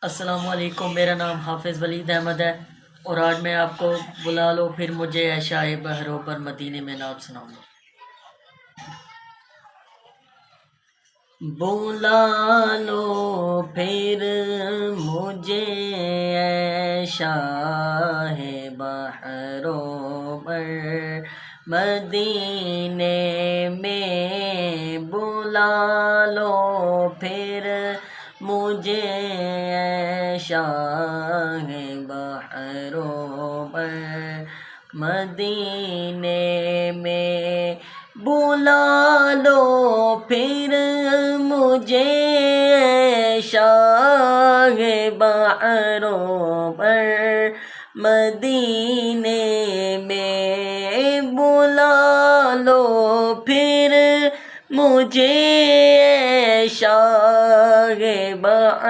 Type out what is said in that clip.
السلام علیکم، میرا نام حافظ ولید احمد ہے اور آج میں آپ کو بلا لو پھر مجھے عشائے بحروں پر مدینے میں نعت سناؤں گا۔ بلا لو پھر مجھے عشائے بحروں پر مدینے میں، بلا لو پھر مجھے عشائے بحروں پر مدینے میں، بلا لو پھر مجھے عشائے بحروں پر مدینے میں، بلا لو پھر مجھے عشائے